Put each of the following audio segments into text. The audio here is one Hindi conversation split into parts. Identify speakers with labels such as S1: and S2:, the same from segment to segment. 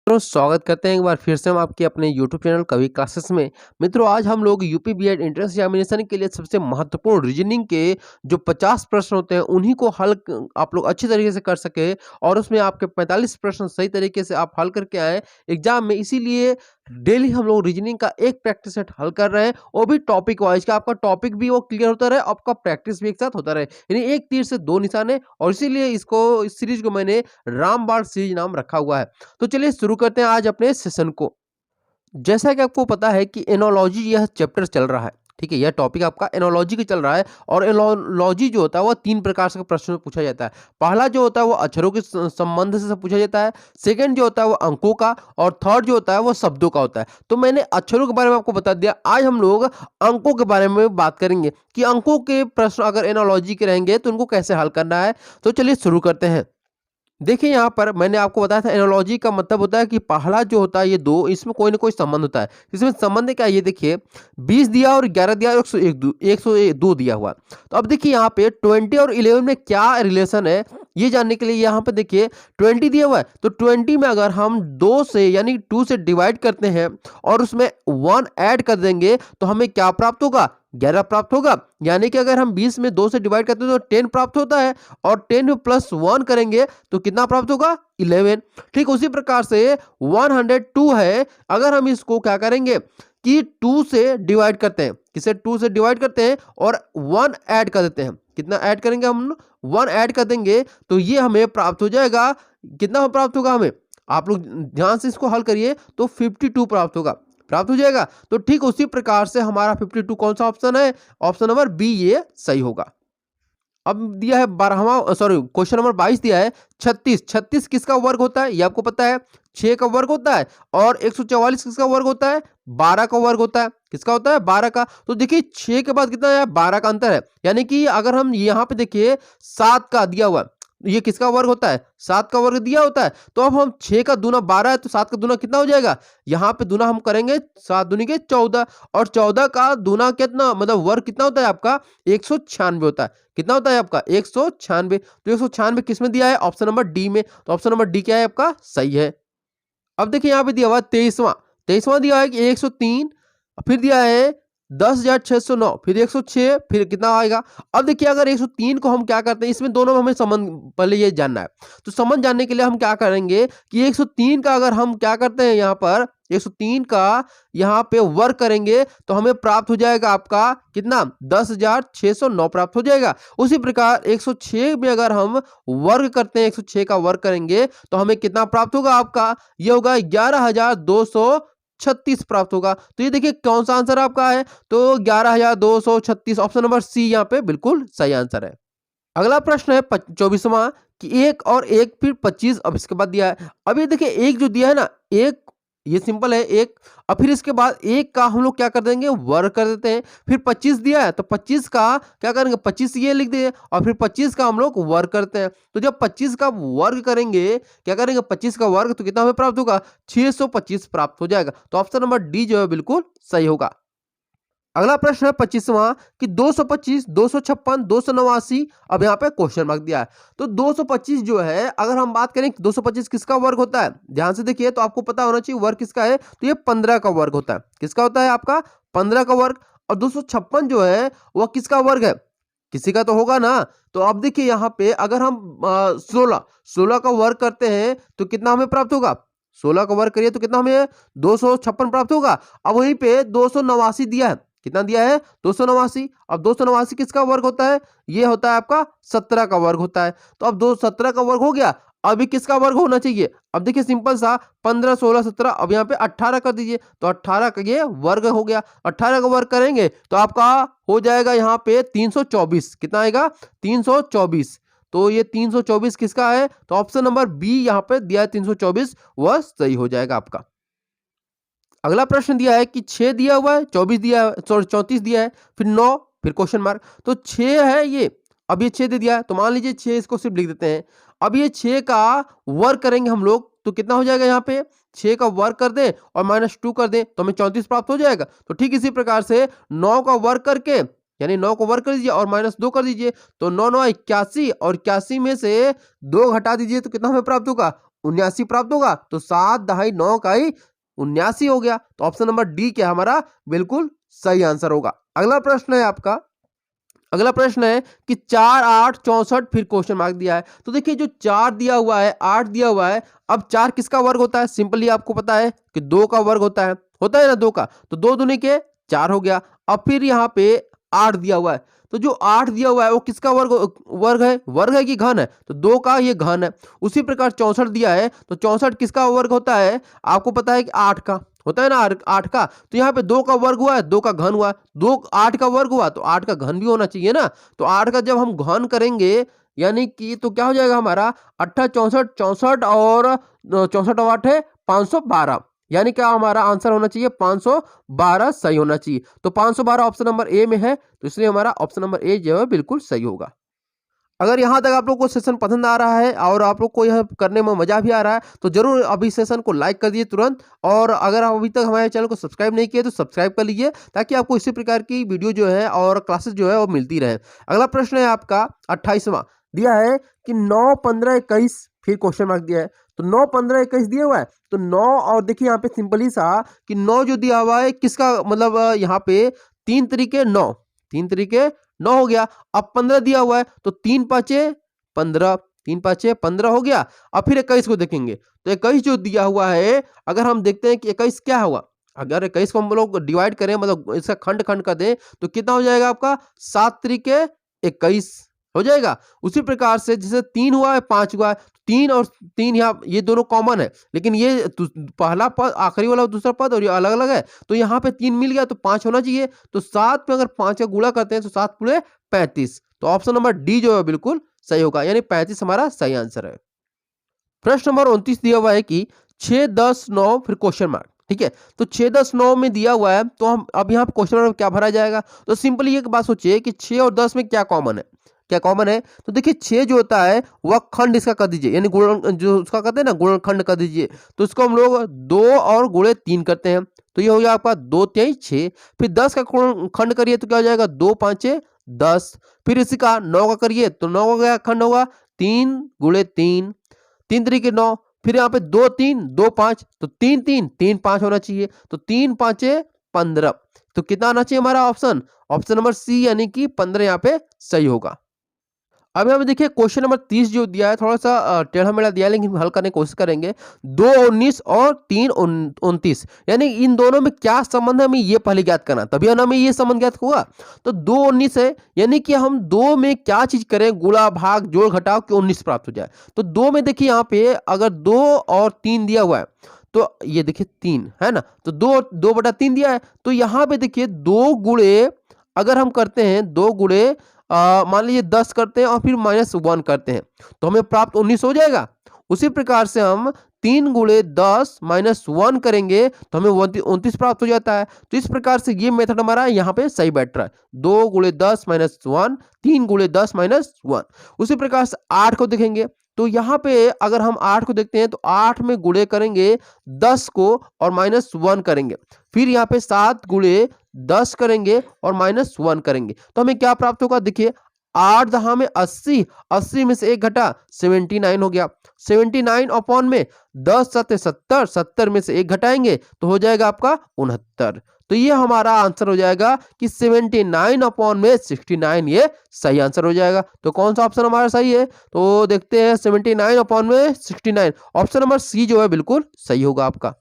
S1: स्वागत करते हैं एक बार फिर से हम आपके अपने यूट्यूब चैनल कवि क्लासेस में। मित्रों, आज हम लोग यूपी बीएड एंट्रेंस एग्जामिनेशन के लिए सबसे महत्वपूर्ण रीजनिंग के जो 50 प्रश्न होते हैं उन्हीं को हल आप लोग अच्छी तरीके से कर सके और उसमें आपके 45 प्रश्न सही तरीके से आप हल करके आए एग्जाम में। इसीलिए डेली हम लोग रीजनिंग का एक प्रैक्टिस सेट हल कर रहे हैं, वो भी टॉपिक वाइज का। आपका टॉपिक भी वो क्लियर होता रहे, आपका प्रैक्टिस भी एक साथ होता रहे, यानी एक तीर से दो निशाने। और इसीलिए इस सीरीज को मैंने रामबाण सीरीज नाम रखा हुआ है। तो चलिए शुरू करते हैं आज अपने सेशन को। जैसा कि आपको पता है कि एनोलॉजी यह चैप्टर चल रहा है, ठीक है। यह टॉपिक आपका एनोलॉजी का चल रहा है और एनोलॉजी जो होता है वो तीन प्रकार से प्रश्न में पूछा जाता है। पहला जो होता है वो अक्षरों के संबंध से पूछा जाता है, सेकंड जो होता है वो अंकों का, और थर्ड जो होता है वो शब्दों का होता है। तो मैंने अक्षरों के बारे में आपको बता दिया, आज हम लोग अंकों के बारे में बात करेंगे कि अंकों के प्रश्न अगर एनोलॉजी के रहेंगे तो उनको कैसे हल करना है। तो चलिए शुरू करते हैं। देखिए यहाँ पर मैंने आपको बताया था एनालॉजी का मतलब होता है कि पहला जो होता है ये दो, इसमें कोई ना कोई संबंध होता है। इसमें संबंध क्या है, ये देखिए 20 दिया और 11 दिया, 102 दिया हुआ। तो अब देखिए यहाँ पे 20 और 11 में क्या रिलेशन है ये जानने के लिए यहाँ पे देखिए 20 दिया हुआ है, तो 20 में अगर हम 2 से यानी 2 से डिवाइड करते हैं और उसमें 1 ऐड कर देंगे तो हमें क्या प्राप्त होगा, 11 प्राप्त होगा। यानी कि अगर हम 20 में 2 से डिवाइड करते हैं तो 10 प्राप्त होता है, और 10 में प्लस 1 करेंगे तो कितना प्राप्त होगा, 11। ठीक उसी प्रकार से 102 है, अगर हम इसको क्या करेंगे कि 2 से डिवाइड करते हैं, किसे 2 से डिवाइड करते हैं और 1 ऐड कर देते हैं। कितना ऐड करेंगे हम, 1 ऐड कर देंगे तो ये हमें प्राप्त हो जाएगा। कितना प्राप्त होगा हमें, आप लोग ध्यान से इसको हल करिए तो 52 प्राप्त हो जाएगा। तो ठीक उसी प्रकार से हमारा 52 कौन सा ऑप्शन है, ऑप्शन नंबर बी ये सही होगा। अब दिया है 12वां, सॉरी क्वेश्चन नंबर 22 दिया है 36। 36 किसका वर्ग होता है ये आपको पता है, 6 का वर्ग होता है। और 144 किसका वर्ग होता है, 12 का वर्ग होता है। किसका होता है, 12 का। तो देखिए 6 के बाद कितना है, 12 का अंतर है। यानी कि अगर हम यहाँ पे देखिए 7 का दिया हुआ, ये किसका वर्ग होता है, 7 का वर्ग दिया होता है। तो अब हम 6 का दूना 12 है तो 7 का दूना कितना हो जाएगा, यहाँ पे दूना हम करेंगे 7 दूनी के 14, और 14 का दूना कितना मतलब वर्ग कितना होता है आपका, 196 होता है। कितना होता है आपका, 196। तो 196 किस में दिया है, ऑप्शन नंबर डी में। तो ऑप्शन नंबर डी क्या है आपका, सही है। अब देखिए यहाँ पे दिया हुआ 23वां दिया है कि 103, फिर दिया है 10,609, फिर 106, फिर कितना आएगा। अब देखिए अगर 103 को हम क्या करते हैं, इसमें दोनों में हमें संबंध पहले ये जानना है। तो संबंध जानने के लिए हम क्या करेंगे कि 103 का अगर हम क्या करते हैं, यहाँ पर 103 का यहाँ पे वर्ग करेंगे तो हमें प्राप्त हो जाएगा आपका कितना, 10,609 प्राप्त हो जाएगा। उसी प्रकार 106 में अगर हम वर्ग करते हैं, 106 का वर्ग करेंगे तो हमें कितना प्राप्त होगा आपका, ये होगा 11,236 प्राप्त होगा। तो ये देखिए कौन सा आंसर आपका है, तो 11,236, ऑप्शन नंबर सी यहाँ पे बिल्कुल सही आंसर है। अगला प्रश्न है 24वां कि 1 और 1 फिर 25। अब इसके बाद दिया है, अब ये देखिए 1 जो दिया है ना, 1 ये सिंपल है 1, और फिर इसके बाद 1 का हम लोग क्या कर देंगे, वर्ग कर देते हैं। फिर 25 दिया है तो 25 का क्या करेंगे, 25 ये लिख देंगे, और फिर 25 का हम लोग वर्ग करते हैं। तो जब 25 का वर्ग करेंगे, क्या करेंगे 25 का वर्ग, तो कितना हमें प्राप्त होगा, 625 प्राप्त हो जाएगा। तो ऑप्शन नंबर डी जो है बिल्कुल सही होगा। अगला प्रश्न है 25वां कि 225, 256, 289। अब यहाँ पे क्वेश्चन मार्क दिया है। तो 225 जो है, अगर हम बात करें 225 किसका वर्ग होता है, ध्यान से देखिए तो आपको पता होना चाहिए वर्ग किसका है, तो ये 15 का वर्ग होता है। किसका होता है आपका, 15 का वर्ग। और 256 जो है वह किसका वर्ग है, किसी का तो होगा ना। तो अब देखिए यहाँ पे अगर हम 16 का वर्ग करते हैं तो कितना हमें प्राप्त होगा, 16 का वर्ग करिए तो कितना हमें 256 प्राप्त होगा। अब वहीं पे 289 दिया है, कितना दिया है, 289। अब 289 किसका वर्ग होता है, ये होता है आपका 17 का वर्ग होता है। तो अब 17 का वर्ग हो गया, अभी किसका वर्ग होना चाहिए। अब देखिए सिंपल सा 15, 16, 17, अब यहाँ पे 18 कर दीजिए तो 18 का ये वर्ग हो गया। 18 का वर्ग करेंगे तो आपका हो जाएगा यहाँ पे 324। कितना आएगा, 324। तो ये 324 किसका है, तो ऑप्शन नंबर बी यहाँ पे दिया है 324, वह सही हो जाएगा आपका। अगला प्रश्न दिया है कि 6 दिया हुआ है, 24 दिया है, सॉरी 34 दिया है, फिर 9, फिर क्वेश्चन मार्क। तो 6 है ये, अब ये 6 दे दिया है तो मान लीजिए 6 इसको सिर्फ लिख देते हैं। अब ये 6 का वर्ग करेंगे हम लोग तो कितना हो जाएगा, यहाँ पे 6 का वर्ग कर दें और -2 कर दें तो हमें 34 प्राप्त हो जाएगा। तो ठीक इसी प्रकार से 9 का वर्ग करके, यानी 9 को वर्ग कर दीजिए और -2 कर दीजिए तो 9 9 81, और 81 में से 2 घटा दीजिए तो कितना हमें प्राप्त होगा, 79 प्राप्त होगा। तो 7 दहाई 9 इकाई 79 हो गया। तो ऑप्शन नंबर डी क्या हमारा बिल्कुल सही आंसर होगा। अगला प्रश्न है आपका, अगला प्रश्न है कि 4 8 64 फिर क्वेश्चन मार्क दिया है। तो देखिए जो 4 दिया हुआ है, 8 दिया हुआ है, अब 4 किसका वर्ग होता है? सिंपली आपको पता है कि 2 का वर्ग होता है ना 2 का। तो 2 दूनी के 4 हो गया। अब फिर यहाँ पे 8 दिया हुआ है, तो जो 8 दिया हुआ है वो किसका वर्ग वर्ग है कि घन है? तो 2 का ये घन है। उसी प्रकार 64 दिया है, तो 64 किसका वर्ग होता है? आपको पता है कि 8 का होता है ना, 8 का। तो यहाँ पे 2 का वर्ग हुआ है, 2 का घन हुआ, 2 8 का वर्ग हुआ तो 8 का घन भी होना चाहिए ना। तो 8 का जब हम घन करेंगे यानी कि तो क्या हो जाएगा हमारा 8 64 64 और 64 और 8 है 512, यानी क्या हमारा आंसर होना चाहिए 512 सही होना चाहिए। तो 512 ऑप्शन नंबर ए में है, तो इसलिए हमारा ऑप्शन नंबर ए जो है बिल्कुल सही होगा। अगर यहाँ तक आप लोग को सेशन पसंद आ रहा है और आप लोग को यह करने में मजा भी आ रहा है, तो जरूर अभी सेशन को लाइक कर दीजिए तुरंत। और अगर आप अभी तक हमारे चैनल को सब्सक्राइब नहीं किए तो सब्सक्राइब कर लीजिए, ताकि आपको इसी प्रकार की वीडियो जो है और क्लासेस जो है वो मिलती रहे। अगला प्रश्न है आपका 28वां, दिया है कि 9 15 21 फिर क्वेश्चन मार्क दिया है। तो 9 15 21 दिया हुआ है, तो 9 और देखिए यहाँ पे सिंपली सा कि 9 जो दिया हुआ है किसका मतलब यहाँ पे 3 तरीके 9, 3 तरीके 9 हो गया। अब 15 दिया हुआ है, तो 3 पाँचे 15, 3 पाँचे 15 हो गया। अब फिर 21 को देखेंगे, तो 21 जो दिया हुआ है, अगर हम देखते हैं कि 21 क्या हुआ, अगर 21 को हम लोग डिवाइड करें मतलब इसका खंड खंड कर दें, तो कितना हो जाएगा आपका 7 तरीके 21 हो जाएगा। उसी प्रकार से जैसे 3 हुआ है 5 हुआ है, 3 और 3 यहाँ ये दोनों कॉमन है, लेकिन ये पहला पद आखिरी वाला दूसरा पद और ये अलग अलग है, तो यहाँ पे 3 मिल गया तो 5 होना चाहिए। तो 7 पे अगर 5 का गुणा करते हैं तो 7 पूरे 35, तो ऑप्शन नंबर डी जो है बिल्कुल सही होगा, यानी 35 हमारा सही आंसर है। प्रश्न नंबर 29 दिया हुआ है कि 6 10 9 फिर क्वेश्चन मार्क, ठीक है। तो 6 10 9 में दिया हुआ है, तो हम अब यहाँ क्वेश्चन मार्क क्या भरा जाएगा? तो सिंपली एक बात सोचिए कि 6 और 10 में क्या कॉमन है, क्या कॉमन है? तो देखिए 6 जो होता है वह खंड इसका कर दीजिए, यानी गुणन जो उसका कहते हैं ना गुणनखंड कर दीजिए। तो इसको हम लोग 2 और गुणे 3 करते हैं, तो ये हो गया आपका 2 3 6। फिर 10 का खंड करिए तो क्या हो जाएगा 2 5 10। फिर इसी का 9 का करिए तो 9 का क्या खंड होगा 3 गुणे 3, 3 तरीके 9। फिर यहाँ पे 2 3 2 5, तो 3 3 3 5 होना चाहिए, तो 3 5 15। तो कितना आना चाहिए हमारा ऑप्शन? ऑप्शन नंबर सी यानी कि 15 यहाँ पे सही होगा। अब यहाँ पे देखिए क्वेश्चन नंबर 30 जो दिया है थोड़ा सा टेढ़ा मेढ़ा दिया है, लेकिन हल करने की कोशिश करेंगे। 2 19 और 3 29, यानी इन दोनों में क्या संबंध है हमें ये पहले ज्ञात करना, तभी हमें ये संबंध ज्ञात होगा। तो 2 19 है, यानी कि हम 2 में क्या चीज करें, गुणा भाग जोड़ घटाव कि 19 प्राप्त हो जाए। तो 2 में देखिए यहाँ पे अगर 2 और 3 दिया हुआ है, तो ये देखिए 3 है ना, तो 2 बटा 3 दिया है, तो यहाँ पे देखिए 2 गुणे अगर हम करते हैं 2 गुणे मान लीजिए 10 करते हैं और फिर -1 करते हैं, तो हमें प्राप्त 19 हो जाएगा। उसी प्रकार से हम 3 गुणे 10 -1 करेंगे तो हमें 29 प्राप्त हो जाता है। तो इस प्रकार से ये मेथड हमारा यहाँ पे सही बैठ रहा है, 2 गुणे 10 -1, 3 गुणे 10 -1। उसी प्रकार से 8 को देखेंगे, तो यहाँ पे अगर हम 8 को देखते हैं तो 8 में गुणे करेंगे 10 को और -1 करेंगे, फिर यहाँ पे 7 गुणे 10 करेंगे और -1 करेंगे, तो हमें क्या प्राप्त होगा? देखिए 8 दहा में 80, 80 में से 1 घटा 79 हो गया। 79 अपॉन में 10 7 70, 70 में से 1 घटाएंगे तो हो जाएगा आपका 69। तो ये हमारा आंसर हो जाएगा कि 79 अपॉन में 69, ये सही आंसर हो जाएगा। तो कौन सा ऑप्शन हमारा सही है? तो देखते हैं 79 अपॉन में 69, ऑप्शन नंबर सी जो है बिल्कुल सही होगा आपका।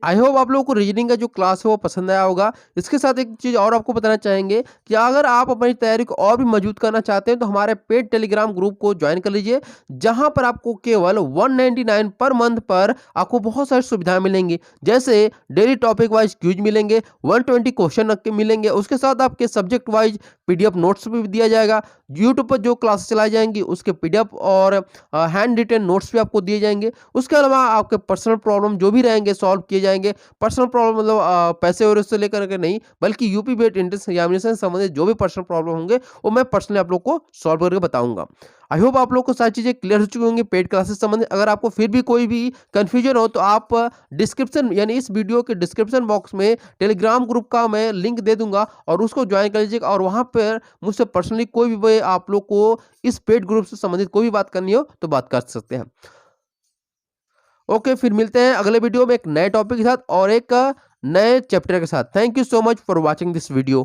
S1: आई होप आप लोगों को रीजनिंग का जो क्लास है वो पसंद आया होगा। इसके साथ एक चीज़ और आपको बताना चाहेंगे कि अगर आप अपनी तैयारी को और भी मजबूत करना चाहते हैं तो हमारे पेड टेलीग्राम ग्रुप को ज्वाइन कर लीजिए, जहां पर आपको केवल 199 पर मंथ पर आपको बहुत सारी सुविधाएं मिलेंगी, जैसे डेली टॉपिक वाइज क्यूज मिलेंगे, 120 क्वेश्चन मिलेंगे, उसके साथ आपके सब्जेक्ट वाइज पीडीएफ नोट्स भी दिया जाएगा। यूट्यूब पर जो क्लासेस चलाई जाएंगी उसके पीडीएफ और हैंड रिटन नोट्स भी आपको दिए जाएंगे। उसके अलावा आपके पर्सनल प्रॉब्लम जो भी रहेंगे सॉल्व किए जाएंगे। पर्सनल प्रॉब्लम मतलब पैसे और उससे लेकर के नहीं, बल्कि यूपी बीएड एंट्रेंस एग्जामिनेशन से संबंधित जो भी पर्सनल प्रॉब्लम होंगे वो मैं पर्सनली आप लोग को सॉल्व करके बताऊंगा। आई होप आप लोग को सारी चीजें क्लियर हो चुकी होंगी पेड क्लासेस संबंधित। अगर आपको फिर भी कोई भी कंफ्यूजन हो तो आप डिस्क्रिप्शन यानी इस वीडियो के डिस्क्रिप्शन बॉक्स में टेलीग्राम ग्रुप का मैं लिंक दे दूंगा और उसको ज्वाइन कर लीजिएगा, और वहां पर मुझसे पर्सनली कोई भी आप लोग को इस पेड ग्रुप से संबंधित कोई भी बात करनी हो तो बात कर सकते हैं। ओके, फिर मिलते हैं अगले वीडियो में एक नए टॉपिक के साथ और एक नए चैप्टर के साथ। Thank you so much for watching this video.